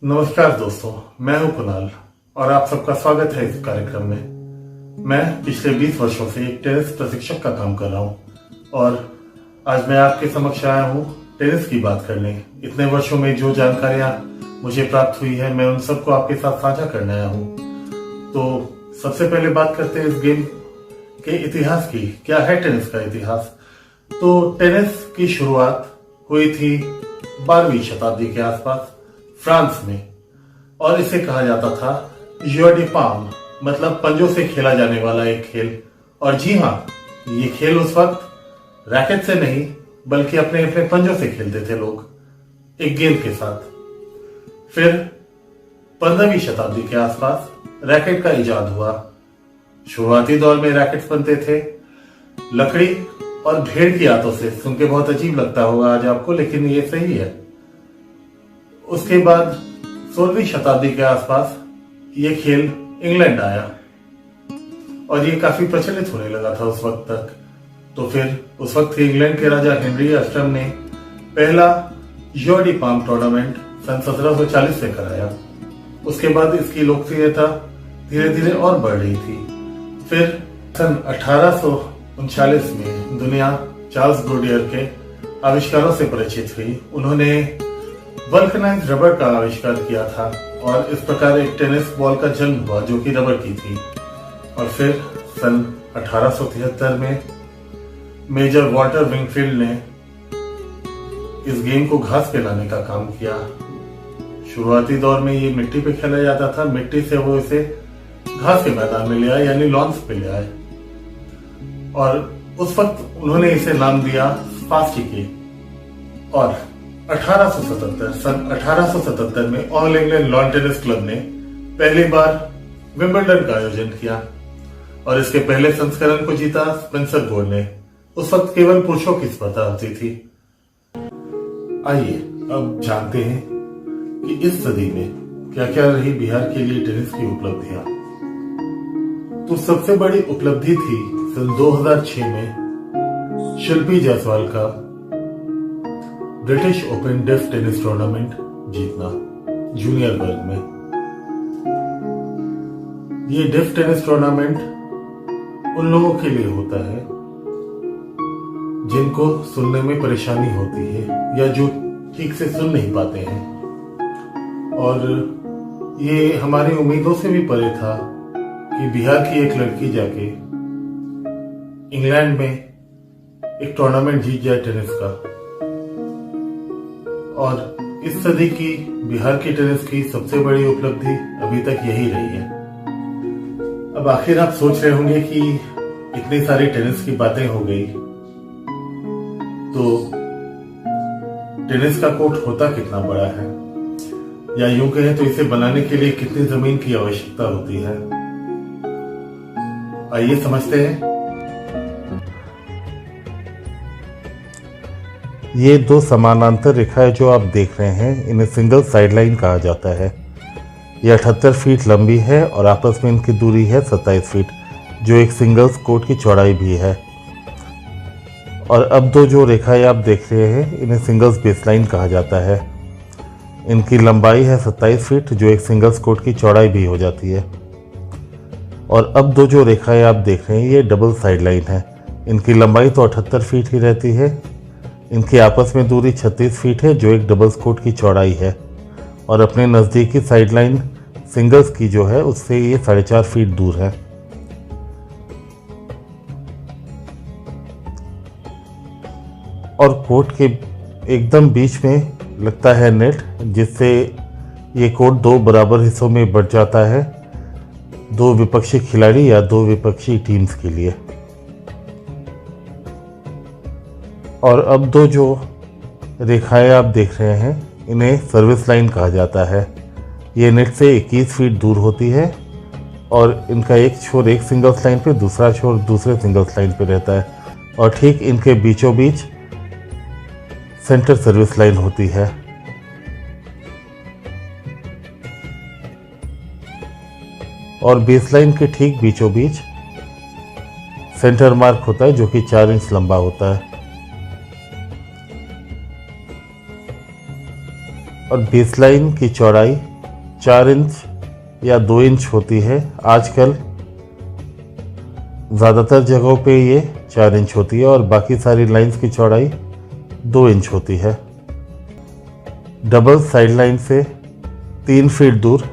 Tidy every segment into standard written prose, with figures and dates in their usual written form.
नमस्कार दोस्तों, मैं हूं कुणाल और आप सबका स्वागत है इस कार्यक्रम में। मैं पिछले 20 वर्षों से एक टेनिस प्रशिक्षक का काम कर रहा हूं और आज मैं आपके समक्ष आया हूं टेनिस की बात करने। इतने वर्षों में जो जानकारियां मुझे प्राप्त हुई है, मैं उन सबको आपके साथ साझा करने आया हूं। तो सबसे पहले बात करते हैं इस गेम के इतिहास की। क्या है टेनिस का इतिहास? तो टेनिस की शुरुआत हुई थी 12वीं शताब्दी के आसपास फ्रांस में, और इसे कहा जाता था जौ डी पाम, मतलब पंजों से खेला जाने वाला एक खेल। और जी हाँ, ये खेल उस वक्त रैकेट से नहीं बल्कि अपने अपने पंजों से खेलते थे लोग, एक गेंद के साथ। फिर 15वीं शताब्दी के आसपास रैकेट का इजाद हुआ। शुरुआती दौर में रैकेट्स बनते थे लकड़ी और भेड़ की आंतों से। सुन के बहुत अजीब लगता होगा आज आपको, लेकिन ये सही है। उसके बाद 16वीं शताब्दी के आसपास ये खेल इंग्लैंड आया और ये काफी प्रचलित होने लगा था उस वक्त तक। तो फिर उस वक्त के इंग्लैंड के राजा हेनरी अष्टम ने पहला जौ डी पाम टूर्नामेंट सन 1740 से कराया। उसके बाद इसकी लोकप्रियता धीरे धीरे और बढ़ रही थी। फिर सन 1839 में दुनिया चार्ल्स गोडियर के आविष्कारों से परिचित हुई। उन्होंने वल्कनाइज्ड रबर का आविष्कार किया था और इस प्रकार एक टेनिस बॉल का जन्म हुआ जो कि रबर की थी। और फिर सन 1873 में मेजर वॉल्टर विंगफील्ड ने इस गेम को घास पे लाने का काम किया। शुरुआती दौर में ये मिट्टी पे खेला जाता था, मिट्टी से वो इसे घास के मैदान में ले आए, यानी लॉन्स पे ले आए। और उस वक्त उन्होंने इसे नाम दिया स्पास्टिकी। और सन 1877 में all England lawn tennis club ने पहली बार विंबलडन का आयोजन किया और इसके पहले संस्करण को जीता स्पेंसर बोर्ड ने। उस वक्त केवल पुरुषों की स्पर्धा होती थी। आइए अब जानते हैं कि इस सदी में क्या क्या रही बिहार के लिए टेनिस की उपलब्धियां। तो सबसे बड़ी उपलब्धि थी सन 2006 में शिल्पी जायसवाल का British open deaf tennis tournament जीतना जूनियर वर्ग में। ये डेफ टेनिस टूर्नामेंट उन लोगों के लिए होता है जिनको सुनने में परेशानी होती है या जो ठीक से सुन नहीं पाते हैं। और ये हमारी उम्मीदों से भी परे था कि बिहार की एक लड़की जाके इंग्लैंड में एक टूर्नामेंट जीत जाए टेनिस का। और इस सदी की बिहार की टेनिस की सबसे बड़ी उपलब्धि अभी तक यही रही है। अब आखिर आप सोच रहे होंगे कि इतनी सारी टेनिस की बातें हो गई, तो टेनिस का कोर्ट होता कितना बड़ा है, या यूं कहें तो इसे बनाने के लिए कितनी जमीन की आवश्यकता होती है। आइए समझते हैं। ये दो समानांतर रेखाएं जो आप देख रहे हैं, इन्हें सिंगल साइडलाइन कहा जाता है। ये 78 फीट लंबी है और आपस में इनकी दूरी है 27 फीट, जो एक सिंगल्स कोर्ट की चौड़ाई भी है। और अब दो जो रेखाएं आप देख रहे हैं, इन्हें सिंगल्स बेसलाइन कहा जाता है। इनकी लंबाई है 27 फीट, जो एक सिंगल्स कोर्ट की चौड़ाई भी हो जाती है। और अब दो जो रेखाएं आप देख रहे हैं, ये डबल साइडलाइन है। इनकी लंबाई तो 78 फीट ही रहती है, इनकी आपस में दूरी 36 फीट है, जो एक डबल्स कोर्ट की चौड़ाई है। और अपने नज़दीकी साइडलाइन सिंगल्स की जो है, उससे ये 4.5 फीट दूर है। और कोर्ट के एकदम बीच में लगता है नेट, जिससे ये कोर्ट दो बराबर हिस्सों में बंट जाता है, दो विपक्षी खिलाड़ी या दो विपक्षी टीम्स के लिए। और अब दो जो रेखाएं आप देख रहे हैं, इन्हें सर्विस लाइन कहा जाता है। ये नेट से 21 फीट दूर होती है और इनका एक छोर एक सिंगल्स लाइन पे, दूसरा छोर दूसरे सिंगल्स लाइन पे रहता है। और ठीक इनके बीचों बीच सेंटर सर्विस लाइन होती है। और बेसलाइन के ठीक बीचों बीच सेंटर मार्क होता है, जो कि 4 इंच लंबा होता है। और बेसलाइन की चौड़ाई 4 इंच या 2 इंच होती है। आजकल ज़्यादातर जगहों पे ये 4 इंच होती है और बाकी सारी लाइंस की चौड़ाई 2 इंच होती है। डबल साइड लाइन से 3 फीट दूर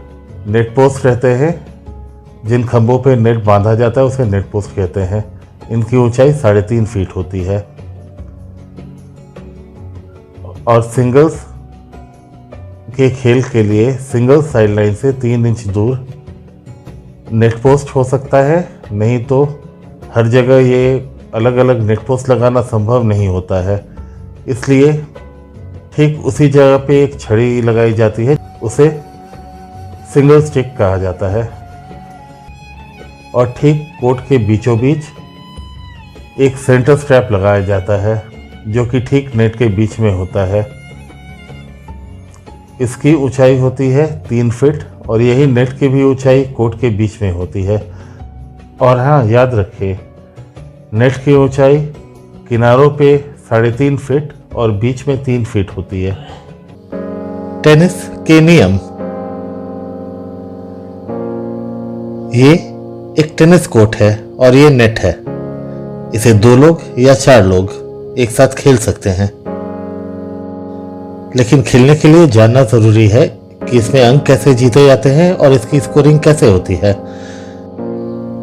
नेट पोस्ट रहते हैं। जिन खंभों पे नेट बांधा जाता है उसे नेट पोस्ट कहते हैं। इनकी ऊंचाई 3.5 फीट होती है। और सिंगल्स के खेल के लिए सिंगल साइड लाइन से 3 इंच दूर नेट पोस्ट हो सकता है, नहीं तो हर जगह ये अलग अलग नेट पोस्ट लगाना संभव नहीं होता है। इसलिए ठीक उसी जगह पे एक छड़ी लगाई जाती है, उसे सिंगल स्टिक कहा जाता है। और ठीक कोर्ट के बीचों बीच एक सेंटर स्ट्रैप लगाया जाता है जो कि ठीक नेट के बीच में होता है। इसकी ऊंचाई होती है 3 फीट और यही नेट की भी ऊंचाई कोर्ट के बीच में होती है। और हाँ, याद रखिए, नेट की ऊंचाई किनारों पे 3.5 फीट और बीच में 3 फीट होती है। टेनिस के नियम। ये एक टेनिस कोर्ट है और ये नेट है। इसे 2 लोग या 4 लोग एक साथ खेल सकते हैं। लेकिन खेलने के लिए जानना जरूरी है कि इसमें अंक कैसे जीते जाते हैं और इसकी स्कोरिंग कैसे होती है।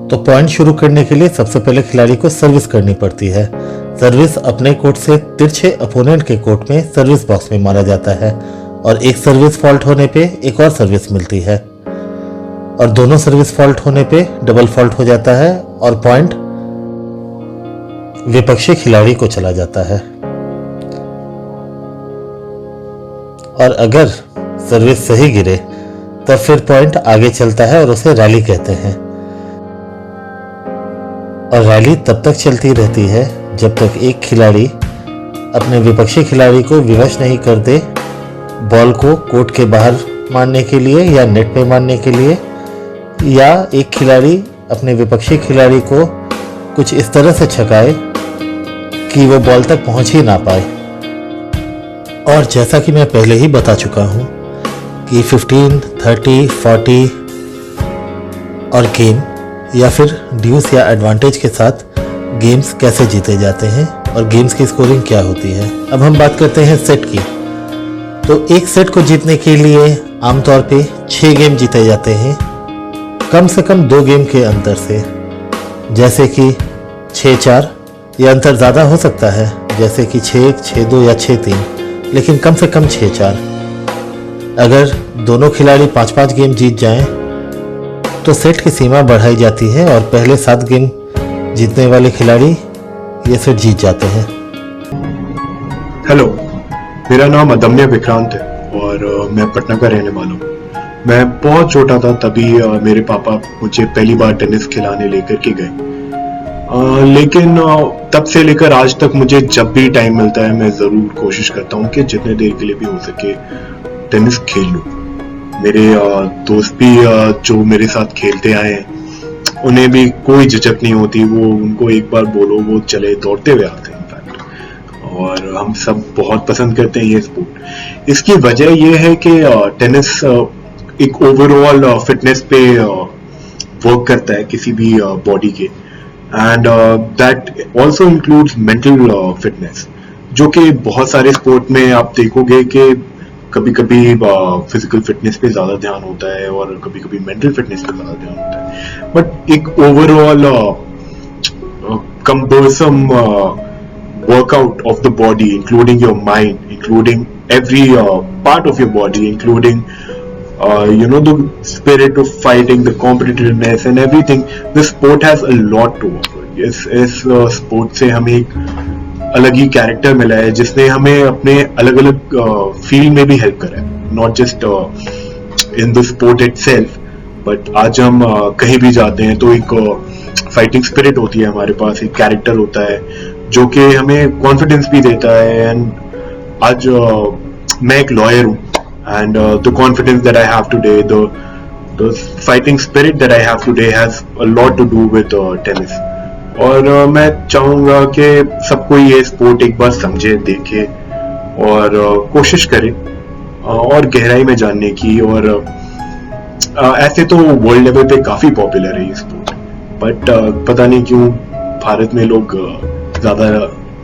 तो पॉइंट शुरू करने के लिए सबसे पहले खिलाड़ी को सर्विस करनी पड़ती है। सर्विस अपने कोर्ट से तिरछे अपोनेंट के कोर्ट में सर्विस बॉक्स में मारा जाता है और एक सर्विस फॉल्ट होने पे एक और सर्विस मिलती है और दोनों सर्विस फॉल्ट होने पे डबल फॉल्ट हो जाता है और पॉइंट विपक्षी खिलाड़ी को चला जाता है। और अगर सर्विस सही गिरे तब फिर पॉइंट आगे चलता है और उसे रैली कहते हैं। और रैली तब तक चलती रहती है जब तक एक खिलाड़ी अपने विपक्षी खिलाड़ी को विवश नहीं कर दे बॉल को कोर्ट के बाहर मारने के लिए या नेट पे मारने के लिए, या एक खिलाड़ी अपने विपक्षी खिलाड़ी को कुछ इस तरह से छकाए कि वो बॉल तक पहुंच ही ना पाए। और जैसा कि मैं पहले ही बता चुका हूं कि 15, 30, 40 और गेम या फिर ड्यूस या एडवांटेज के साथ गेम्स कैसे जीते जाते हैं और गेम्स की स्कोरिंग क्या होती है। अब हम बात करते हैं सेट की। तो एक सेट को जीतने के लिए आमतौर पे 6 गेम जीते जाते हैं, कम से कम 2 गेम के अंतर से, जैसे कि 6-4 या अंतर ज़्यादा हो सकता है जैसे कि 6-1, 6-2 या 6-3, लेकिन कम से कम 6-4। अगर दोनों खिलाड़ी 5-5 गेम जीत जाएं तो सेट की सीमा बढ़ाई जाती है और पहले 7 गेम जीतने वाले खिलाड़ी ये सेट जीत जाते हैं। हेलो, मेरा नाम अदम्य विक्रांत है और मैं पटना का रहने वाला हूँ। मैं बहुत छोटा था तभी मेरे पापा मुझे पहली बार टेनिस खिलाने लेकर के गए। लेकिन तब से लेकर आज तक मुझे जब भी टाइम मिलता है मैं जरूर कोशिश करता हूँ कि जितने देर के लिए भी हो सके टेनिस खेल लूँ। मेरे दोस्त भी जो मेरे साथ खेलते आए हैं उन्हें भी कोई झिझक नहीं होती, वो उनको एक बार बोलो वो चले दौड़ते हुए आते हैं इनफैक्ट। और हम सब बहुत पसंद करते हैं ये स्पोर्ट। इसकी वजह ये है कि टेनिस एक ओवरऑल फिटनेस पे वर्क करता है किसी भी बॉडी के, and that also includes mental fitness, जो कि बहुत सारे स्पोर्ट में आप देखोगे कि कभी कभी फिजिकल फिटनेस पे ज्यादा ध्यान होता है और कभी कभी मेंटल फिटनेस पे ज्यादा ध्यान होता है। बट एक overall compulsive workout of the body, including your mind, including every part of your body, including the spirit of fighting, the competitiveness and everything. The sport has a lot to offer. इस sport से हमें एक अलग ही character मिला है जिसने हमें अपने अलग अलग फील्ड में भी हेल्प करा है, not just in the sport itself, but आज हम कहीं भी जाते हैं तो एक फाइटिंग स्पिरिट होती है हमारे पास, एक कैरेक्टर होता है जो कि हमें कॉन्फिडेंस भी देता है। एंड आज मैं एक लॉयर हूँ, and the confidence that I have today, the fighting spirit that I have today has a lot to do with tennis. और मैं चाहूँगा कि सबको ये स्पोर्ट एक बार समझे, देखे और कोशिश करे और गहराई में जानने की, और ऐसे तो वर्ल्ड लेवल पे काफी पॉपुलर है ये स्पोर्ट, बट पता नहीं क्यों भारत में लोग ज्यादा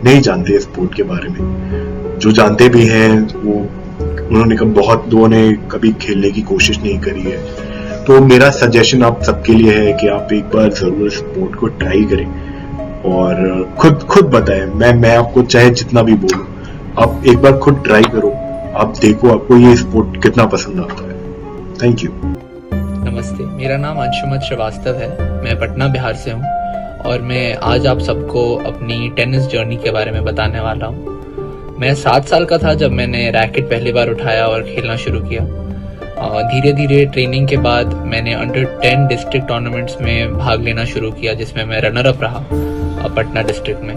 नहीं जानते इस स्पोर्ट के बारे में। जो जानते भी हैं वो उन्होंने कभी खेलने की कोशिश नहीं करी है। तो मेरा सजेशन आप सबके लिए है कि आप एक बार जरूर स्पोर्ट को ट्राई करें और खुद बताएं। मैं आपको चाहे जितना भी बोलूं, आप एक बार खुद ट्राई करो, आप देखो आपको ये स्पोर्ट कितना पसंद आता है। Thank you. नमस्ते, मेरा नाम अंशुमत श्रीवास्तव है। मैं पटना बिहार से हूँ और मैं आज आप सबको अपनी टेनिस जर्नी के बारे में बताने वाला हूँ। मैं 7 साल का था जब मैंने रैकेट पहली बार उठाया और खेलना शुरू किया। धीरे धीरे ट्रेनिंग के बाद मैंने अंडर 10 डिस्ट्रिक्ट टूर्नामेंट्स में भाग लेना शुरू किया, जिसमें मैं रनर अप रहा पटना डिस्ट्रिक्ट में।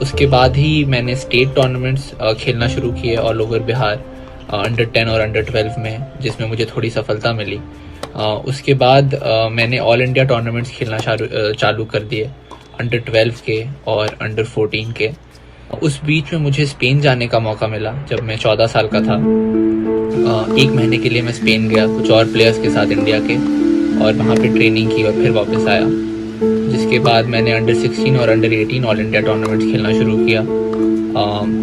उसके बाद ही मैंने स्टेट टूर्नामेंट्स खेलना शुरू किए ऑल ओवर बिहार, अंडर 10 और अंडर 12 में, जिसमें मुझे थोड़ी सफलता मिली। उसके बाद मैंने ऑल इंडिया टूर्नामेंट्स खेलना चालू कर दिए, अंडर 12 के और अंडर 14 के। उस बीच में मुझे स्पेन जाने का मौका मिला जब मैं 14 साल का था। 1 महीने के लिए मैं स्पेन गया कुछ और प्लेयर्स के साथ इंडिया के, और वहाँ पे ट्रेनिंग की और फिर वापस आया। जिसके बाद मैंने अंडर 16 और अंडर 18 ऑल इंडिया टूर्नामेंट्स खेलना शुरू किया।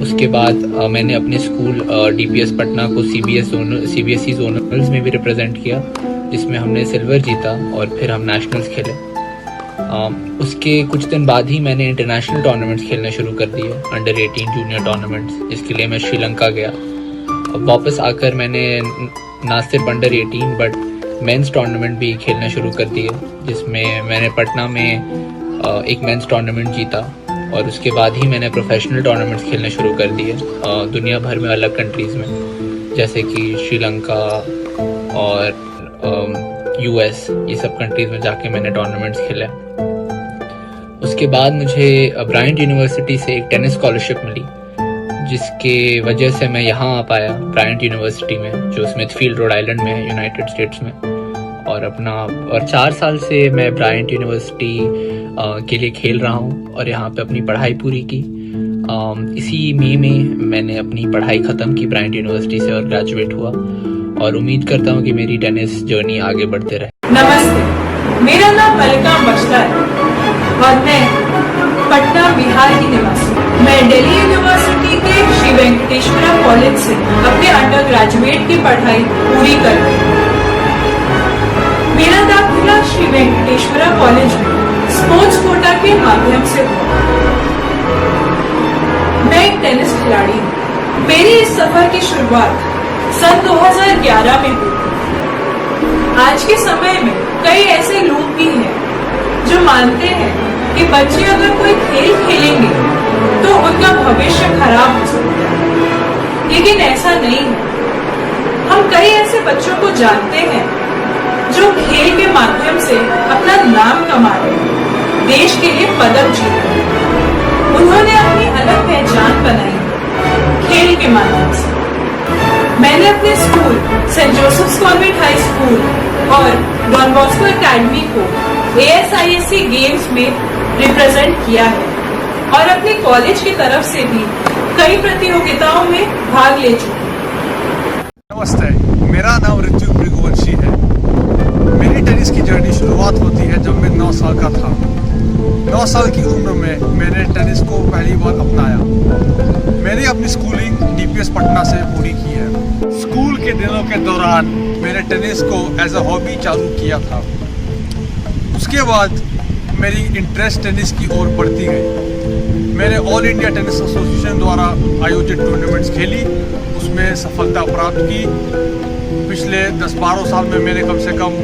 उसके बाद मैंने अपने स्कूल DPS पटना को CBSE जोनल्स में भी रिप्रेजेंट किया, जिसमें हमने सिल्वर जीता और फिर हम नेशनल्स खेले। उसके कुछ दिन बाद ही मैंने इंटरनेशनल टूर्नामेंट्स खेलने शुरू कर दिए, अंडर 18 जूनियर टूर्नामेंट्स, जिसके लिए मैं श्रीलंका गया। अब वापस आकर मैंने ना सिर्फ अंडर 18 बट मेंस टूर्नामेंट भी खेलना शुरू कर दिए, जिसमें मैंने पटना में एक मेंस टूर्नामेंट जीता। और उसके बाद ही मैंने प्रोफेशनल टूर्नामेंट्स खेलने शुरू कर दिए दुनिया भर में, अलग कंट्रीज़ में, जैसे कि श्रीलंका और US, ये सब कंट्रीज़ में जाके मैंने टूर्नामेंट्स खेले। उसके बाद मुझे ब्रायंट यूनिवर्सिटी से एक टेनिस स्कॉलरशिप मिली, जिसके वजह से मैं यहाँ आ पाया ब्रायंट यूनिवर्सिटी में, जो स्मिथफील्ड रोड आइलैंड में है, यूनाइटेड स्टेट्स में। और 4 साल से मैं ब्रायंट यूनिवर्सिटी के लिए खेल रहा हूँ और यहाँ पे अपनी पढ़ाई पूरी की। इसी मई में मैंने अपनी पढ़ाई ख़त्म की ब्रायंट यूनिवर्सिटी से और ग्रेजुएट हुआ, और उम्मीद करता हूँ कि मेरी टेनिस जर्नी आगे बढ़ते रहे। नमस्ते, मेरा नाम मलिका बख्शा है और मैं पटना बिहार की निवासी। मैं दिल्ली यूनिवर्सिटी के श्री वेंकटेश्वरा कॉलेज से अपने अंडर ग्रेजुएट की पढ़ाई पूरी कर रही हूँ। मेरा दाखिला श्री वेंकटेश्वरा कॉलेज में स्पोर्ट्स कोटा के माध्यम से हुआ। मैं एक टेनिस खिलाड़ी हूँ। मेरी इस सफर की शुरुआत सन 2011 में हुई। आज के समय में कई ऐसे लोग भी हैं जो मानते हैं कि बच्चे अगर कोई खेल खेलेंगे तो उनका भविष्य खराब हो सकता है, लेकिन ऐसा नहीं है। हम कई ऐसे बच्चों को जानते हैं जो खेल के माध्यम से अपना नाम कमा रहे हैं, देश के लिए पदक जीत रहे हैं। उन्होंने अपनी अलग पहचान बनाई है खेल के माध्यम से। मैंने अपने school saint Joseph's convent high school और डॉन बॉस्को एकेडमी को ASISC गेम्स में रिप्रेजेंट किया है और अपने कॉलेज की तरफ से भी कई प्रतियोगिताओं में भाग ले चुकी हूँ। नमस्ते, मेरा नाम ऋतु भृगुवंशी है। मेरी टेनिस की जर्नी शुरुआत होती है जब मैं 9 साल का था। 9 साल की उम्र में मैंने टेनिस को पहली बार अपनाया। मैंने अपनी स्कूलिंग DPS पटना से पूरी की है। स्कूल के दिनों के दौरान मैंने टेनिस को एज अ हॉबी चालू किया था। उसके बाद मेरी इंटरेस्ट टेनिस की ओर बढ़ती गई। मैंने ऑल इंडिया टेनिस एसोसिएशन द्वारा आयोजित टूर्नामेंट्स खेली, उसमें सफलता प्राप्त की। पिछले 10-12 साल में मैंने कम से कम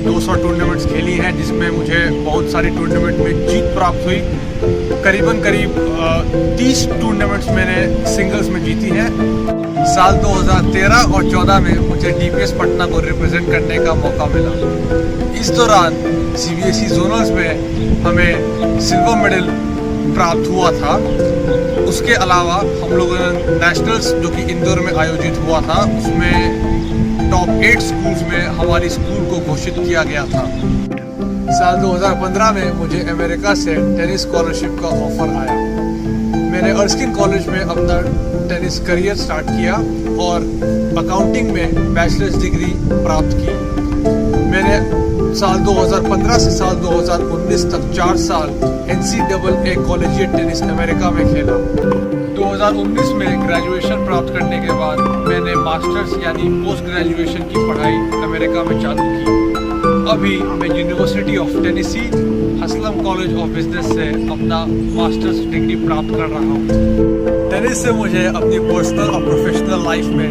200 टूर्नामेंट्स खेली हैं, जिसमें मुझे बहुत सारी टूर्नामेंट में जीत प्राप्त हुई। करीब 30 टूर्नामेंट्स मैंने सिंगल्स में जीती हैं। साल 2013 और 14 में मुझे DPS पटना को रिप्रेजेंट करने का मौका मिला। इस दौरान CBSE जोनल्स में हमें सिल्वर मेडल प्राप्त हुआ था। उसके अलावा हम लोगों ने नेशनल्स, जो कि इंदौर में आयोजित हुआ था, उसमें टॉप 8 स्कूल्स में हमारी स्कूल को घोषित किया गया था। साल 2015 में मुझे अमेरिका से टेनिस स्कॉलरशिप का ऑफर आया। मैंने अर्स्किन कॉलेज में अपना टेनिस करियर स्टार्ट किया और अकाउंटिंग में बैचलर्स डिग्री प्राप्त की। मैंने साल 2015 से साल 2019 तक 4 साल NCAA कॉलेजिएट टेनिस अमेरिका में खेला। 2019 में ग्रेजुएशन प्राप्त करने के बाद मैंने मास्टर्स यानी पोस्ट ग्रेजुएशन की पढ़ाई अमेरिका में चालू की। अभी मैं university of Tennessee Haslam college of business से अपना मास्टर्स डिग्री प्राप्त कर रहा हूँ। टेनिस से मुझे अपनी पर्सनल और प्रोफेशनल लाइफ में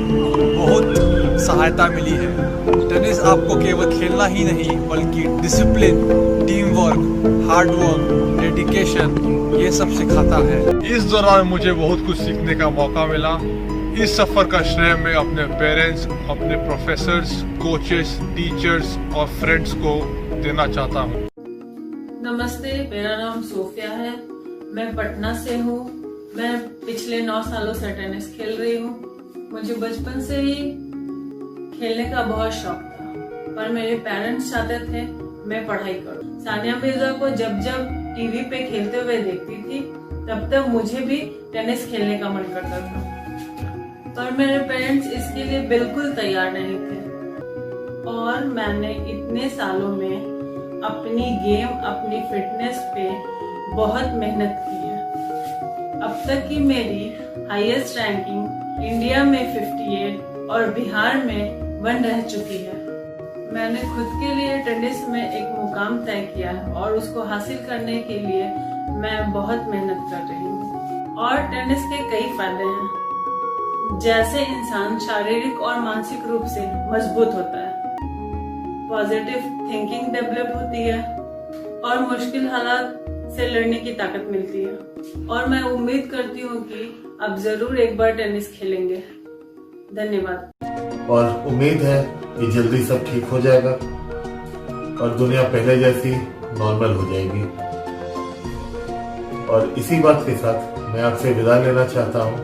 बहुत सहायता मिली है। टेनिस आपको केवल खेलना ही नहीं बल्कि discipline, team work, hard work, dedication ये सब सिखाता है। इस दौरान मुझे बहुत कुछ सीखने का मौका मिला। इस सफर का श्रेय मैं अपने पेरेंट्स, अपने प्रोफेसर्स, कोचेस, टीचर्स और फ्रेंड्स को देना चाहता हूँ। नमस्ते, मेरा नाम सोफिया है। मैं पटना से हूँ। मैं पिछले 9 सालों से टेनिस खेल रही हूँ। मुझे बचपन से ही खेलने का बहुत शौक था, पर मेरे पेरेंट्स चाहते थे मैं पढ़ाई करूँ। सानिया मिर्जा को जब जब टीवी पे खेलते हुए देखती थी तब तक मुझे भी टेनिस खेलने का मन करता था, पर मेरे पेरेंट्स इसके लिए बिल्कुल तैयार नहीं थे। और मैंने इतने सालों में अपनी गेम, अपनी फिटनेस पे बहुत मेहनत की है। अब तक की मेरी हाईएस्ट रैंकिंग इंडिया में 58 और बिहार में 1 रह चुकी है। मैंने खुद के लिए टेनिस में एक मुकाम तय किया है और उसको हासिल करने के लिए मैं बहुत मेहनत कर रही हूँ। और टेनिस के कई फायदे हैं, जैसे इंसान शारीरिक और मानसिक रूप से मजबूत होता है, पॉजिटिव थिंकिंग डेवलप होती है और मुश्किल हालात से लड़ने की ताकत मिलती है। और मैं उम्मीद करती हूँ कि आप जरूर एक बार टेनिस खेलेंगे। धन्यवाद। और उम्मीद है कि जल्दी सब ठीक हो जाएगा और दुनिया पहले जैसी नॉर्मल हो जाएगी। और इसी बात के साथ मैं आपसे विदा लेना चाहता हूँ।